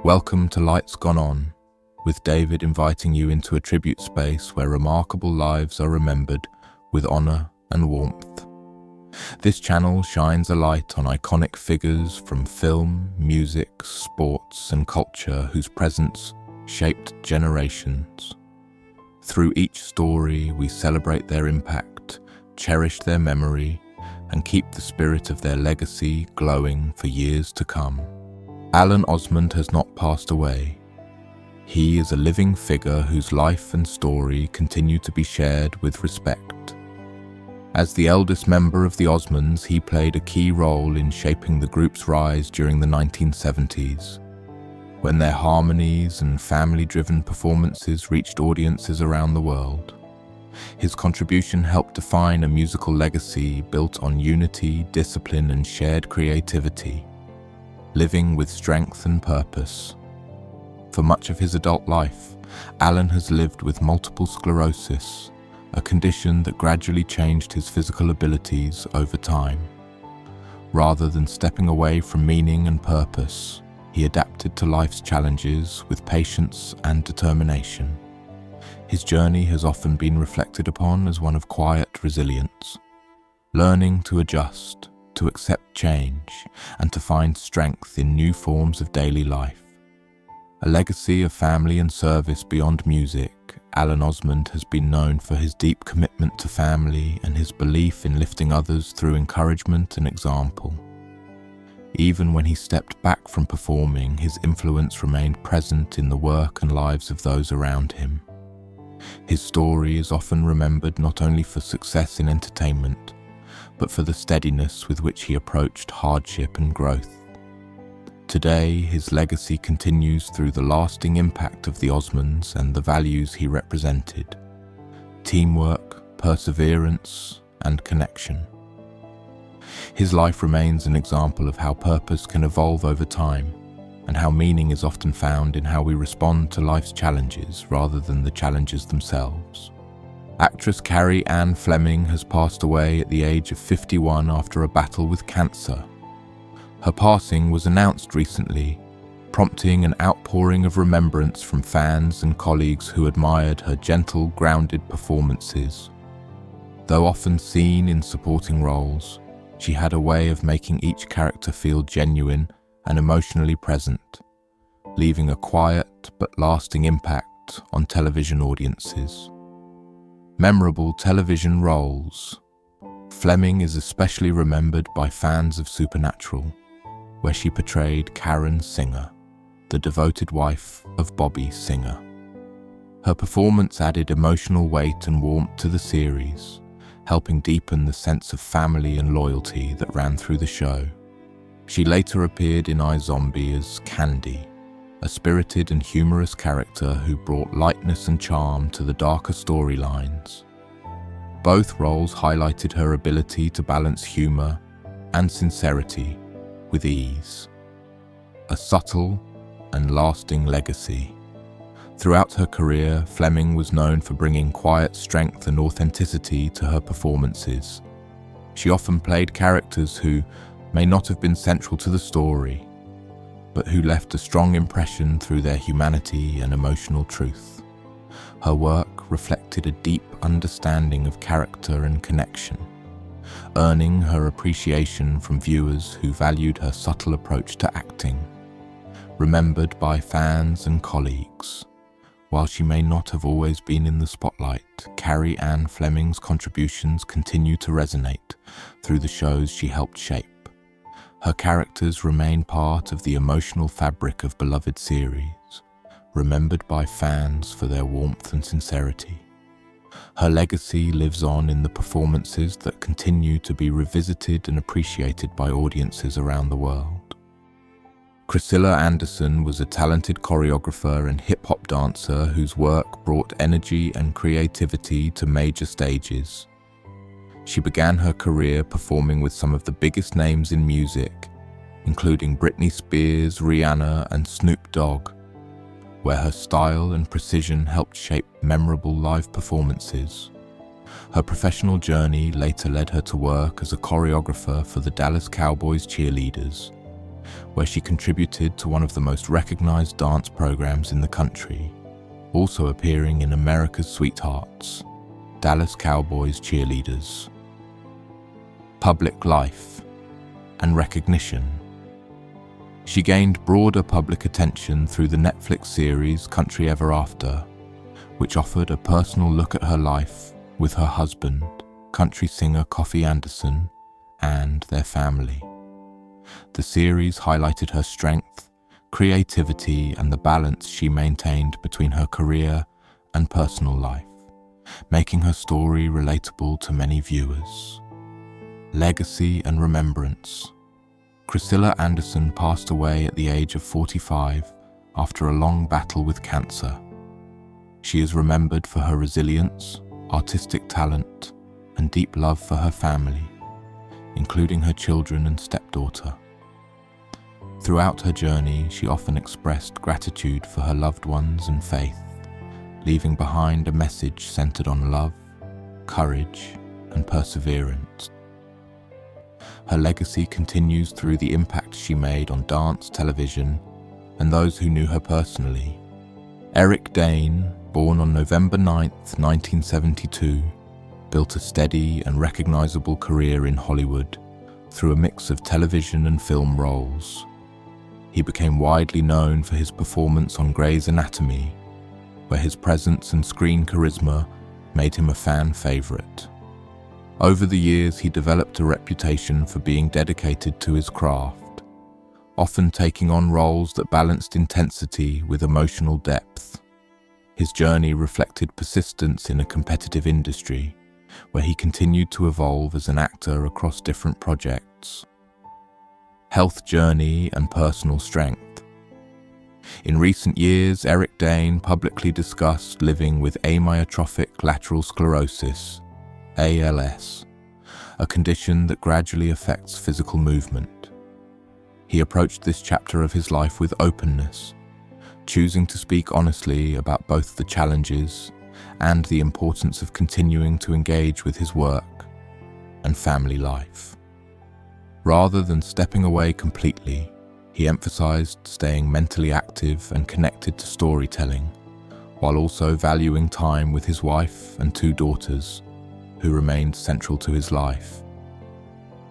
Welcome to Lights Gone On, with David inviting you into a tribute space where remarkable lives are remembered with honor and warmth. This channel shines a light on iconic figures from film, music, sports, and culture whose presence shaped generations. Through each story, we celebrate their impact, cherish their memory, and keep the spirit of their legacy glowing for years to come. Alan Osmond has not passed away. He is a living figure whose life and story continue to be shared with respect. As the eldest member of the Osmonds, he played a key role in shaping the group's rise during the 1970s, when their harmonies and family-driven performances reached audiences around the world. His contribution helped define a musical legacy built on unity, discipline, and shared creativity, living with strength and purpose. For much of his adult life, Alan has lived with multiple sclerosis, a condition that gradually changed his physical abilities over time. Rather than stepping away from meaning and purpose, he adapted to life's challenges with patience and determination. His journey has often been reflected upon as one of quiet resilience, learning to adjust, to accept change, and to find strength in new forms of daily life. A legacy of family and service beyond music, Alan Osmond has been known for his deep commitment to family and his belief in lifting others through encouragement and example. Even when he stepped back from performing, his influence remained present in the work and lives of those around him. His story is often remembered not only for success in entertainment, but for the steadiness with which he approached hardship and growth. Today, his legacy continues through the lasting impact of the Osmonds and the values he represented: teamwork, perseverance, and connection. His life remains an example of how purpose can evolve over time, and how meaning is often found in how we respond to life's challenges rather than the challenges themselves. Actress Carrie Ann Fleming has passed away at the age of 51 after a battle with cancer. Her passing was announced recently, prompting an outpouring of remembrance from fans and colleagues who admired her gentle, grounded performances. Though often seen in supporting roles, she had a way of making each character feel genuine and emotionally present, leaving a quiet but lasting impact on television audiences. Memorable television roles. Fleming is especially remembered by fans of Supernatural, where she portrayed Karen Singer, the devoted wife of Bobby Singer. Her performance added emotional weight and warmth to the series, helping deepen the sense of family and loyalty that ran through the show. She later appeared in iZombie as Candy, a spirited and humorous character who brought lightness and charm to the darker storylines. Both roles highlighted her ability to balance humor and sincerity with ease. A subtle and lasting legacy. Throughout her career, Fleming was known for bringing quiet strength and authenticity to her performances. She often played characters who may not have been central to the story, but who left a strong impression through their humanity and emotional truth. Her work reflected a deep understanding of character and connection, earning her appreciation from viewers who valued her subtle approach to acting. Remembered by fans and colleagues, while she may not have always been in the spotlight, Carrie Ann Fleming's contributions continue to resonate through the shows she helped shape. Her characters remain part of the emotional fabric of beloved series, remembered by fans for their warmth and sincerity. Her legacy lives on in the performances that continue to be revisited and appreciated by audiences around the world. Priscilla Anderson was a talented choreographer and hip-hop dancer whose work brought energy and creativity to major stages. She began her career performing with some of the biggest names in music, including Britney Spears, Rihanna, and Snoop Dogg, where her style and precision helped shape memorable live performances. Her professional journey later led her to work as a choreographer for the Dallas Cowboys cheerleaders, where she contributed to one of the most recognized dance programs in the country, also appearing in America's Sweethearts, Dallas Cowboys cheerleaders. Public life and recognition. She gained broader public attention through the Netflix series Country Ever After, which offered a personal look at her life with her husband, country singer Kofi Anderson, and their family. The series highlighted her strength, creativity, and the balance she maintained between her career and personal life, making her story relatable to many viewers. Legacy and remembrance. Priscilla Anderson passed away at the age of 45 after a long battle with cancer. She is remembered for her resilience, artistic talent, and deep love for her family, including her children and stepdaughter. Throughout her journey, she often expressed gratitude for her loved ones and faith, leaving behind a message centered on love, courage, and perseverance. Her legacy continues through the impact she made on dance, television, and those who knew her personally. Eric Dane, born on November 9, 1972, built a steady and recognizable career in Hollywood through a mix of television and film roles. He became widely known for his performance on Grey's Anatomy, where his presence and screen charisma made him a fan favorite. Over the years, he developed a reputation for being dedicated to his craft, often taking on roles that balanced intensity with emotional depth. His journey reflected persistence in a competitive industry, where he continued to evolve as an actor across different projects. Health journey and personal strength. In recent years, Eric Dane publicly discussed living with amyotrophic lateral sclerosis, ALS, a condition that gradually affects physical movement. He approached this chapter of his life with openness, choosing to speak honestly about both the challenges and the importance of continuing to engage with his work and family life. Rather than stepping away completely, he emphasized staying mentally active and connected to storytelling, while also valuing time with his wife and 2 daughters, who remained central to his life.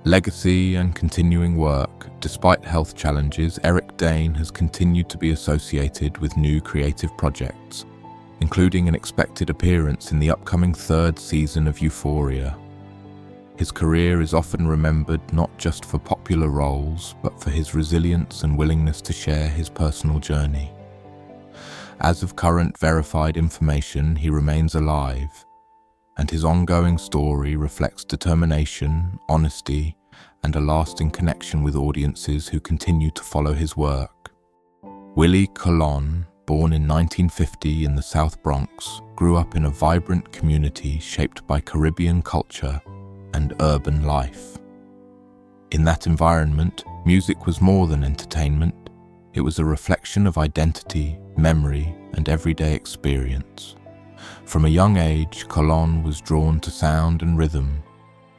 Legacy and continuing work. Despite health challenges, Eric Dane has continued to be associated with new creative projects, including an expected appearance in the upcoming 3rd season of Euphoria. His career is often remembered not just for popular roles, but for his resilience and willingness to share his personal journey. As of current verified information, he remains alive, and his ongoing story reflects determination, honesty, and a lasting connection with audiences who continue to follow his work. Willie Colon, born in 1950 in the South Bronx, grew up in a vibrant community shaped by Caribbean culture and urban life. In that environment, music was more than entertainment. It was a reflection of identity, memory, and everyday experience. From a young age, Colon was drawn to sound and rhythm,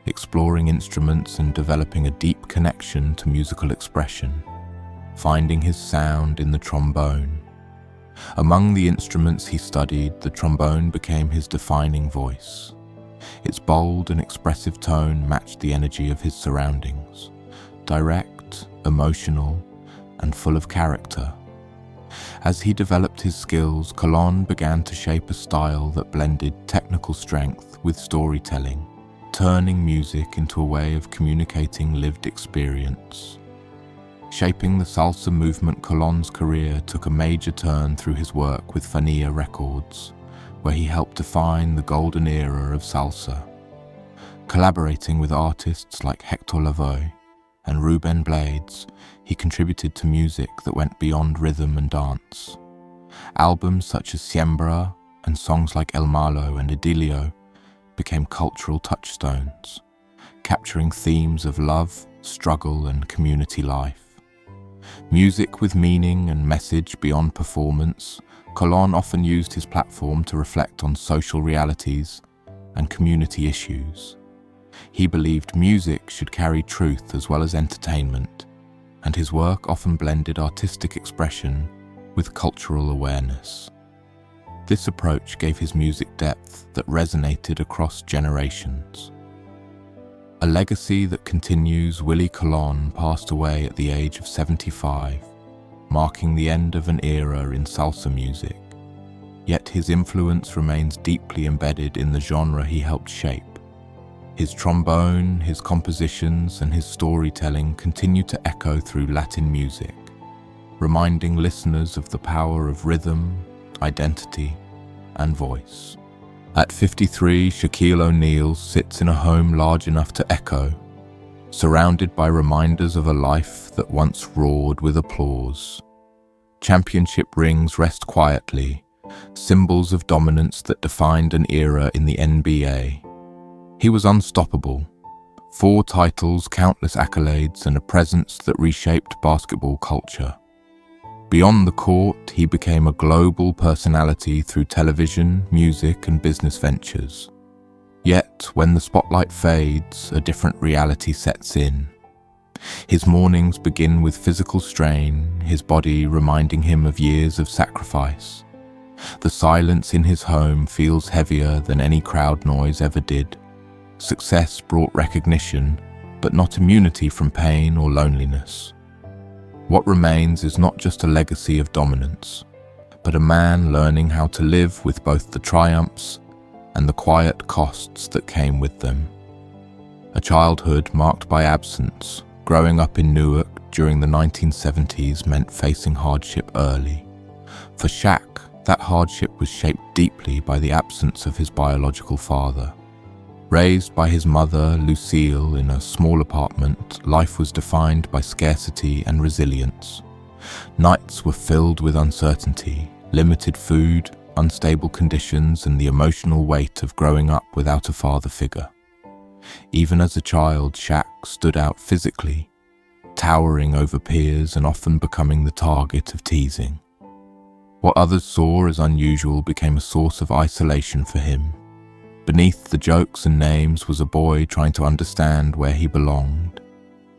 exploring instruments and developing a deep connection to musical expression, finding his sound in the trombone. Among the instruments he studied, the trombone became his defining voice. Its bold and expressive tone matched the energy of his surroundings, direct, emotional, and full of character. As he developed his skills, Colon began to shape a style that blended technical strength with storytelling, turning music into a way of communicating lived experience. Shaping the salsa movement, Colon's career took a major turn through his work with Fania Records, where he helped define the golden era of salsa. Collaborating with artists like Hector Lavoe and Ruben Blades, he contributed to music that went beyond rhythm and dance. Albums such as Siembra and songs like El Malo and Idilio became cultural touchstones, capturing themes of love, struggle, and community life. Music with meaning and message beyond performance, Colon often used his platform to reflect on social realities and community issues. He believed music should carry truth as well as entertainment, and his work often blended artistic expression with cultural awareness. This approach gave his music depth that resonated across generations. A legacy that continues. Willie Colon passed away at the age of 75, marking the end of an era in salsa music. Yet his influence remains deeply embedded in the genre he helped shape. His trombone, his compositions, and his storytelling continue to echo through Latin music, reminding listeners of the power of rhythm, identity, and voice. At 53, Shaquille O'Neal sits in a home large enough to echo, surrounded by reminders of a life that once roared with applause. Championship rings rest quietly, symbols of dominance that defined an era in the NBA. He was unstoppable. 4 titles, countless accolades, and a presence that reshaped basketball culture. Beyond the court, he became a global personality through television, music, and business ventures. Yet, when the spotlight fades, a different reality sets in. His mornings begin with physical strain, his body reminding him of years of sacrifice. The silence in his home feels heavier than any crowd noise ever did. Success brought recognition, but not immunity from pain or loneliness. What remains is not just a legacy of dominance, but a man learning how to live with both the triumphs and the quiet costs that came with them. A childhood marked by absence. Growing up in Newark during the 1970s meant facing hardship early. For Shaq, that hardship was shaped deeply by the absence of his biological father. Raised by his mother, Lucille, in a small apartment, life was defined by scarcity and resilience. Nights were filled with uncertainty, limited food, unstable conditions, and the emotional weight of growing up without a father figure. Even as a child, Shaq stood out physically, towering over peers and often becoming the target of teasing. What others saw as unusual became a source of isolation for him. Beneath the jokes and names was a boy trying to understand where he belonged.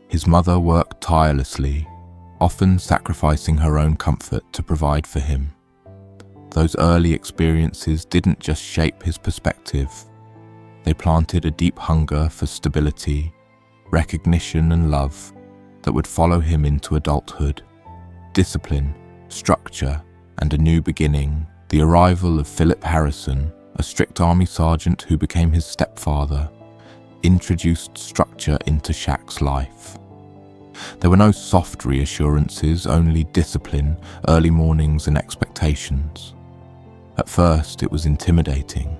His mother worked tirelessly, often sacrificing her own comfort to provide for him. Those early experiences didn't just shape his perspective. They planted a deep hunger for stability, recognition, and love that would follow him into adulthood. Discipline, structure, and a new beginning. The arrival of Philip Harrison, a strict army sergeant who became his stepfather, introduced structure into Shaq's life. There were no soft reassurances, only discipline, early mornings, and expectations. At first, it was intimidating,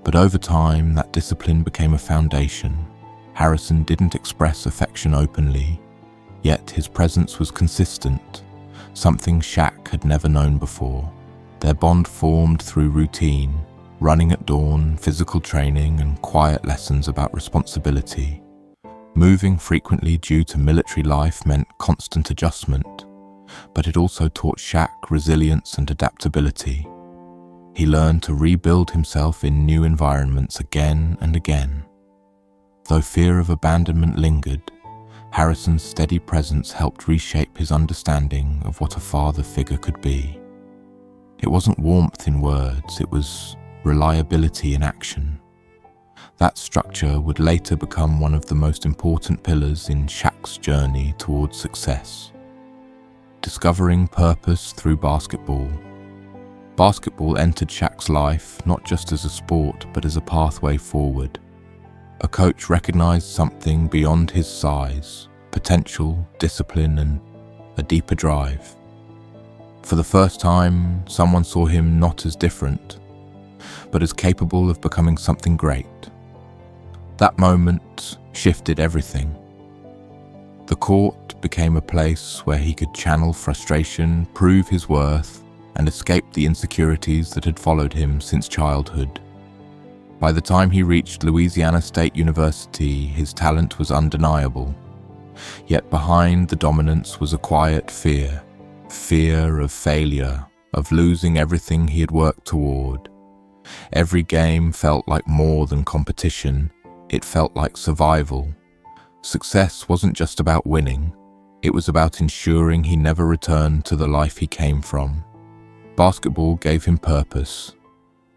but over time, that discipline became a foundation. Harrison didn't express affection openly, yet his presence was consistent, something Shaq had never known before. Their bond formed through routine, running at dawn, physical training, and quiet lessons about responsibility. Moving frequently due to military life meant constant adjustment, but it also taught Shaq resilience and adaptability. He learned to rebuild himself in new environments again and again. Though fear of abandonment lingered, Harrison's steady presence helped reshape his understanding of what a father figure could be. It wasn't warmth in words, it was reliability in action. That structure would later become one of the most important pillars in Shaq's journey towards success. Discovering purpose through basketball. Basketball entered Shaq's life not just as a sport but as a pathway forward. A coach recognized something beyond his size, potential, discipline, and a deeper drive. For the first time, someone saw him not as different, but as capable of becoming something great. That moment shifted everything. The court became a place where he could channel frustration, prove his worth, and escape the insecurities that had followed him since childhood. By the time he reached Louisiana State University, his talent was undeniable. Yet behind the dominance was a quiet fear of failure, of losing everything he had worked toward. Every game felt like more than competition, it felt like survival. Success wasn't just about winning, It was about ensuring he never returned to the life he came from. Basketball gave him purpose,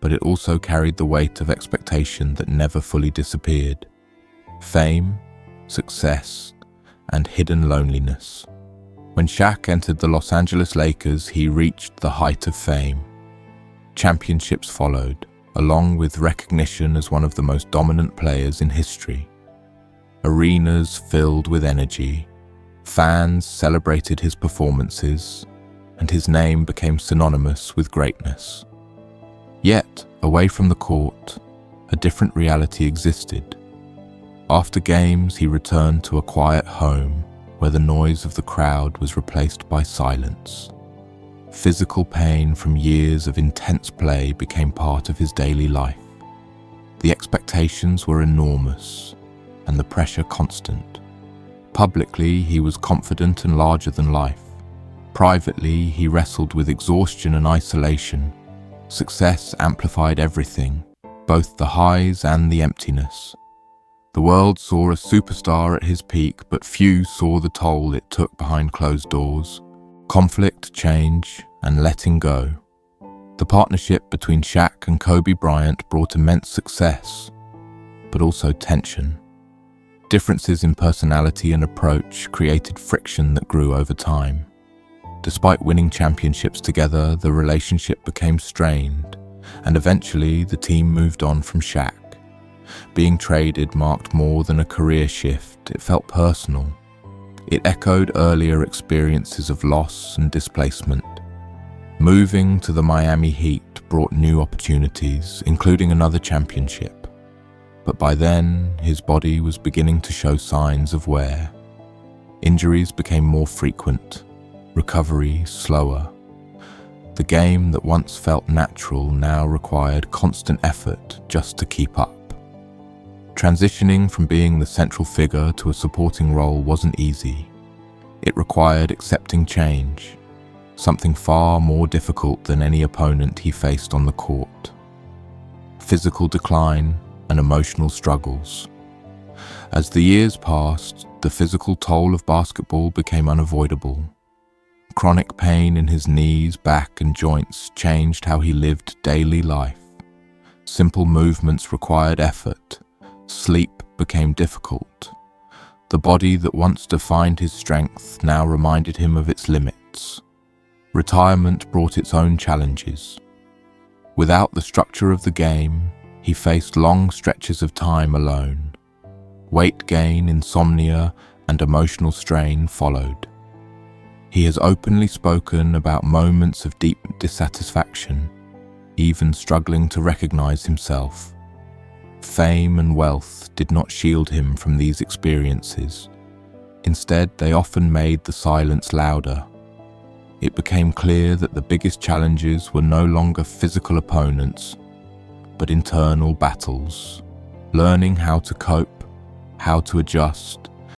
but it also carried the weight of expectation that never fully disappeared. Fame, success, and hidden loneliness. When Shaq entered the Los Angeles Lakers, he reached the height of fame. Championships followed, along with recognition as one of the most dominant players in history. Arenas filled with energy, fans celebrated his performances, and his name became synonymous with greatness. Yet, away from the court, a different reality existed. After games, he returned to a quiet home where the noise of the crowd was replaced by silence. Physical pain from years of intense play became part of his daily life. The expectations were enormous, and the pressure constant. Publicly, he was confident and larger than life. Privately, he wrestled with exhaustion and isolation. Success amplified everything, both the highs and the emptiness. The world saw a superstar at his peak, but few saw the toll it took behind closed doors. Conflict, change, and letting go. The partnership between Shaq and Kobe Bryant brought immense success, but also tension. Differences in personality and approach created friction that grew over time. Despite winning championships together, the relationship became strained, and eventually the team moved on from Shaq. Being traded marked more than a career shift, it felt personal. It echoed earlier experiences of loss and displacement. Moving to the Miami Heat brought new opportunities, including another championship. But by then, his body was beginning to show signs of wear. Injuries became more frequent, recovery slower. The game that once felt natural now required constant effort just to keep up. Transitioning from being the central figure to a supporting role wasn't easy. It required accepting change, something far more difficult than any opponent he faced on the court. Physical decline and emotional struggles. As the years passed, the physical toll of basketball became unavoidable. Chronic pain in his knees, back, and joints changed how he lived daily life. Simple movements required effort. Sleep became difficult. The body that once defined his strength now reminded him of its limits. Retirement brought its own challenges. Without the structure of the game, he faced long stretches of time alone. Weight gain, insomnia, and emotional strain followed. He has openly spoken about moments of deep dissatisfaction, even struggling to recognize himself. Fame and wealth did not shield him from these experiences. Instead, they often made the silence louder. It became clear that the biggest challenges were no longer physical opponents, but internal battles. Learning how to cope, how to adjust,